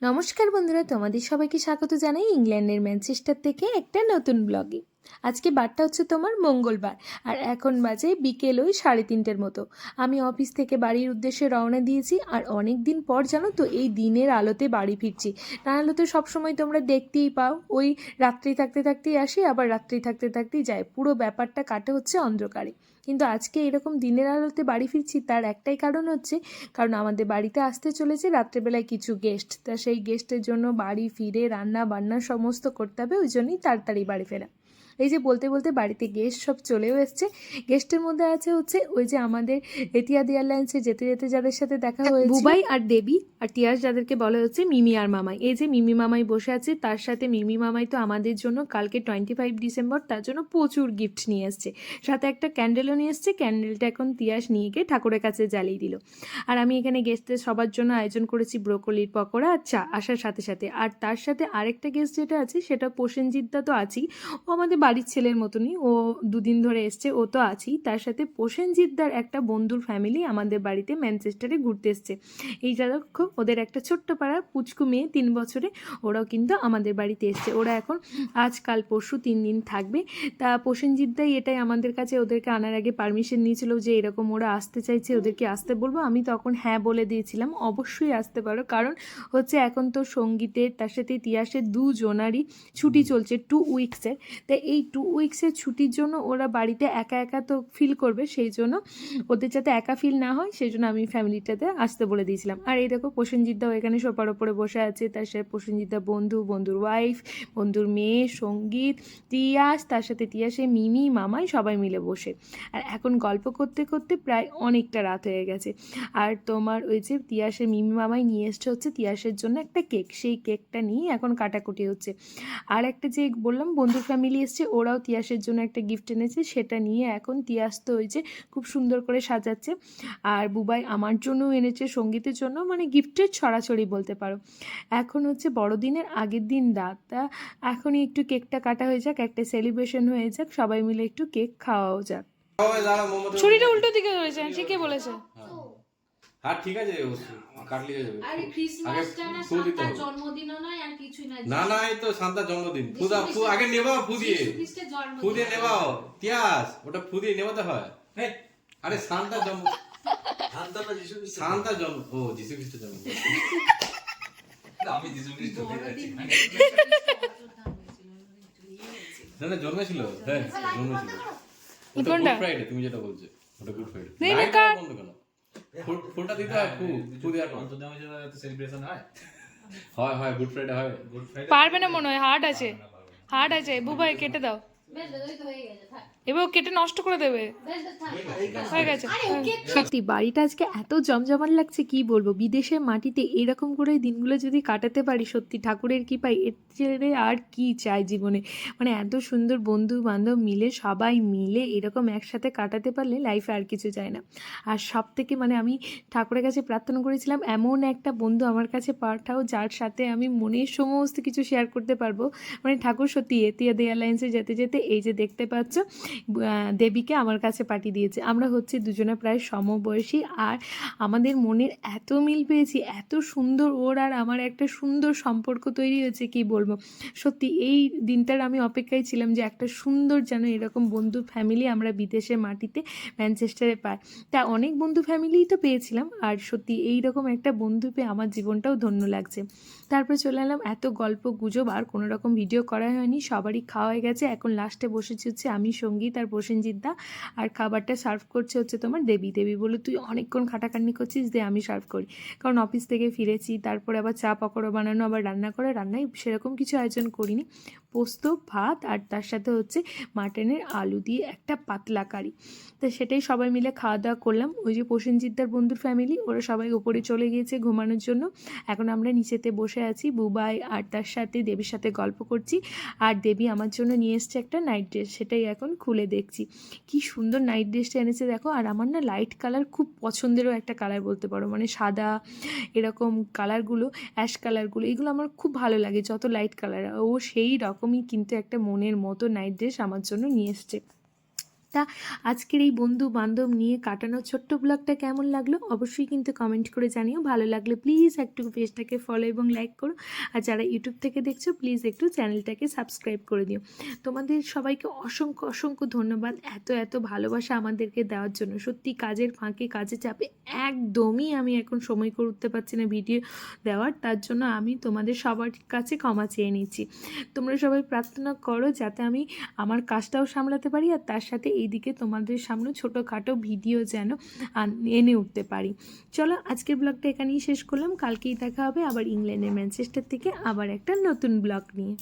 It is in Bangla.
নমস্কার বন্ধুরা, তোমাদের সবাইকে স্বাগত জানাই ইংল্যান্ডের ম্যানচেস্টার থেকে একটা নতুন ব্লগে। আজকে বারটা হচ্ছে তোমার মঙ্গলবার, আর এখন বাজে বিকেল ওই 3:30টার মতো। আমি অফিস থেকে বাড়ির উদ্দেশ্যে রওনা দিয়েছি, আর অনেক দিন পর জানো তো এই দিনের আলোতে বাড়ি ফিরছি। নাহলে তো সবসময় তোমরা দেখতেই পাও ওই রাত্রি থাকতে থাকতেই আসি, আবার রাত্রি থাকতে থাকতেই যাই, পুরো ব্যাপারটা কাটে হচ্ছে অন্ধকারে। কিন্তু আজকে এরকম দিনের আলোতে বাড়ি ফিরছি, তার একটাই কারণ হচ্ছে কারণ আমাদের বাড়িতে আসতে চলেছে রাত্রেবেলায় কিছু গেস্ট। তা সেই গেস্টের জন্য বাড়ি ফিরে রান্না বান্না সমস্ত করতে হবে, ওই জন্যই তাড়াতাড়ি বাড়ি ফেরা। এই যে বলতে বলতে বাড়িতে গেস্ট সব চলেও এসছে। গেস্টের মধ্যে আছে হচ্ছে ওই যে আমাদের এতিয়াদ এয়ারলাইন্সে যেতে যেতে যাদের সাথে দেখা হয়েছে, বুবাই আর দেবী আর তিয়াস, যাদেরকে বলা হচ্ছে মিমি আর মামাই। এই যে মিমি মামাই বসে আছে, তার সাথে মিমি মামাই তো আমাদের জন্য কালকে 25 ডিসেম্বর তার জন্য প্রচুর গিফট নিয়ে এসছে, সাথে একটা ক্যান্ডেলও নিয়ে এসছে। ক্যান্ডেলটা এখন তিয়াস নিয়ে গিয়ে ঠাকুরের কাছে জ্বালিয়ে দিল। আর আমি এখানে গেস্টদের সবার জন্য আয়োজন করেছি ব্রোকলির পকোড়া আর চা আসার সাথে সাথে। আর তার সাথে আরেকটা গেস্ট যেটা আছে সেটা প্রসেনজিৎদা তো আছেই, ও আমাদের বাড়ির ছেলের মতনই, ও দুদিন ধরে এসছে, ও তো আছেই। তার সাথে প্রসেনজিৎদার একটা বন্ধুর ফ্যামিলি আমাদের বাড়িতে ম্যানচেস্টারে ঘুরতে এসছে। এই দেখো ওদের একটা ছোট্ট পাড়া পুচকু মেয়ে 3 বছরে, ওরাও কিন্তু আমাদের বাড়িতে এসছে। ওরা এখন আজকাল পরশু 3 দিন থাকবে। তা প্রসেনজিৎদাই এটাই আমাদের কাছে ওদেরকে আনার আগে পারমিশন নিয়েছিল যে এরকম ওরা আসতে চাইছে, ওদেরকে আসতে বলবো। আমি তখন হ্যাঁ বলে দিয়েছিলাম, অবশ্যই আসতে পারো। কারণ হচ্ছে এখন তো সঙ্গীতের তার সাথে তিয়াসের দুজনারই ছুটি চলছে 2 উইকসের। তাই এই 2 উইকসের ছুটির জন্য ওরা বাড়িতে একা একা তো ফিল করবে, সেই জন্য ওদের যাতে একা ফিল না হয় সেই জন্য আমি ফ্যামিলিটাতে আসতে বলে দিয়েছিলাম। আর এই দেখো প্রসেনজিৎদাও এখানে সোফার ওপরে বসে আছে, তার সাথে প্রসেনজিৎদা বন্ধু, বন্ধুর ওয়াইফ, বন্ধুর মেয়ে, সঙ্গীত, তিয়াস, তার সাথে তিয়াসে মিমি মামাই সবাই মিলে বসে। আর এখন গল্প করতে করতে প্রায় অনেকটা রাত হয়ে গেছে। আর তোমার ওই যে তিয়াসের মিমি মামাই নিয়ে এসছে হচ্ছে তিয়াসের জন্য একটা কেক, সেই কেকটা নিয়ে এখন কাটাকুটি হচ্ছে। আর একটা যে বললাম বন্ধুর ফ্যামিলি এসছে, ওরাও তিয়াসের জন্য একটা গিফট এনেছে, সেটা নিয়ে এখন তিয়াস তো ওই যে খুব সুন্দর করে সাজাচ্ছে। আর বুবাই আমার জন্যও এনেছে, সঙ্গীতের জন্য, মানে গিফটের ছড়াছড়ি বলতে পারো। এখন হচ্ছে বড়দিনের আগের দিন রাতটা, এখনই একটু কেকটা কাটা হয়ে যাক, একটা সেলিব্রেশন হয়ে যাক, সবাই মিলে একটু কেক খাওয়াও যাক। ছুরিটা উল্টো দিকে রয়েছে, সে কে বলেছে? হ্যাঁ ঠিক আছে, কাটলি হয়ে যাবে। আরে ক্রিসমাসটা না সান্তার জন্মদিনও নয় আর কিছুই না। না না, এই তো শান্তার জন্মদিন। ফু আগে নেবাও, ফু দিয়ে নেবাও তিয়াস, ওটা ফু দিয়ে নেবাতে হয়। আরে শান্তার জন্ম, শান্তার জন্ম, ও যিশু খ্রিস্টের জন্মদিন। আমি যিশু খ্রিস্ট না না, জন্মেছিল, হ্যাঁ জন্মেছিল। ওটা গুড ফ্রাইডে, তুমি যেটা বলছো ওটা গুড ফ্রাইডে। লাইট বন্ধ কেন? ফুলটা দিতে হয়, ফু দেওয়ার পর সেলিব্রেশন হয়। হয় হয়, গুড ফ্রাইডে হয়। গুড ফ্রাইডে পারবে না মনে হয়, হার্ড আছে, হার্ড আছে। বুবাই কেটে দাও, এবার কেটে নষ্ট করে দেবে, হয়ে গেছে। সত্যি বাড়িটা আজকে এত জমজমাট লাগছে কি বলবো। বিদেশের মাটিতে এরকম করে দিনগুলো যদি কাটাতে পারি, সত্যি ঠাকুরের কৃপায়, এর চেয়ে আর কি চাই জীবনে। মানে এত সুন্দর বন্ধু বান্ধব মিলে, সবাই মিলে এরকম একসাথে কাটাতে পারলে লাইফে আর কিছু চাই না। আর সব থেকে মানে আমি ঠাকুরের কাছে প্রার্থনা করেছিলাম এমন একটা বন্ধু আমার কাছে পাঠাও যার সাথে আমি মনের সমস্ত কিছু শেয়ার করতে পারবো। মানে ঠাকুর সত্যি এতিয়াদ এয়ারলাইন্সে যেতে যেতে এই যে দেখতে পাচ্ছ দেবীকে আমার কাছে পাঠিয়ে দিয়েছে। আমরা হচ্ছে দুজনে প্রায় সমবয়সী, আর আমাদের মনের এত মিল পেয়েছি, এত সুন্দর ওর আর আমার একটা সুন্দর সম্পর্ক তৈরি হয়েছে কি বলবো। সত্যি এই দিনটার আমি অপেক্ষায় ছিলাম যে একটা সুন্দর যেন এরকম বন্ধু ফ্যামিলি আমরা বিদেশের মাটিতে ম্যানচেস্টারে পাই। তা অনেক বন্ধু ফ্যামিলিই তো পেয়েছিলাম, আর সত্যি এইরকম একটা বন্ধু পেয়ে আমার জীবনটাও ধন্য লাগছে। তারপরে চলে এলাম, এত গল্প গুজব আর কোনো রকম ভিডিও করা হয়নি, সবারই খাওয়া হয়ে গেছে। এখন লাস্টে বসেছি হচ্ছে আমি, সঙ্গীত আর প্রসেনজিৎদা, আর খাবারটা সার্ভ করছে হচ্ছে তোমার দেবী। দেবী বলে তুই অনেকক্ষণ খাটাখাটনি করছিস, দে আমি সার্ভ করি। কারণ অফিস থেকে ফিরেছি, তারপরে আবার চা পকোড়া বানানো, আবার রান্না করে, রান্নায় সেরকম কিছু আয়োজন করিনি, পোস্ত ভাত আর তার সাথে হচ্ছে মাটনের আলু দিয়ে একটা পাতলা কারি। তো সেটাই সবাই মিলে খাওয়া দাওয়া করলাম। ওই যে প্রসেনজিৎদার বন্ধুর ফ্যামিলি, ওরা সবাই ওপরে চলে গিয়েছে ঘুমানোর জন্য। এখন আমরা নিচেতে বসে আছি, বুবাই আর তার সাথে দেবীর সাথে গল্প করছি। আর দেবী আমার জন্য নিয়ে এসছে একটা নাইট ড্রেস, সেটাই এখন খুলে দেখছি। কি সুন্দর নাইট ড্রেসটা এনেছে দেখো। আর আমার না লাইট কালার খুব পছন্দেরও একটা কালার বলতে পারো, মানে সাদা এরকম কালারগুলো, অ্যাশ কালারগুলো, এগুলো আমার খুব ভালো লাগে যত লাইট কালার। ও সেই রকমই কিন্তু একটা মনের মতো নাইট ড্রেস আমার জন্য নিয়ে এসছে। তা আজকের এই বন্ধু বান্ধব নিয়ে কাটানো ছোট্ট ব্লগটা কেমন লাগলো অবশ্যই কিন্তু কমেন্ট করে জানিও। ভালো লাগলে প্লিজ একটু পেজটাকে ফলো এবং লাইক করো, আর যারা ইউটিউব থেকে দেখছো প্লিজ একটু চ্যানেলটাকে সাবস্ক্রাইব করে দিও। তোমাদের সবাইকে অসংখ্য অসংখ্য ধন্যবাদ এত এত ভালোবাসা আমাদেরকে দেওয়ার জন্য। সত্যি কাজের ফাঁকে কাজের চাপে একদমই আমি এখন সময় করে উঠতে পারছি না ভিডিও দেওয়ার, তার জন্য আমি তোমাদের সবার কাছে ক্ষমা চেয়ে নিচ্ছি। তোমরা সবাই প্রার্থনা করো যাতে আমি আমার কাজটাও সামলাতে পারি, আর তার সাথে এইদিকে তোমাদের সামনে ছোটোখাটো ভিডিও যেন এনে উঠতে পারি। চলো আজকের ব্লগটা এখানেই শেষ করলাম, কালকেই দেখা হবে আবার ইংল্যান্ডের ম্যানচেস্টার থেকে আবার একটা নতুন ব্লগ নিয়ে।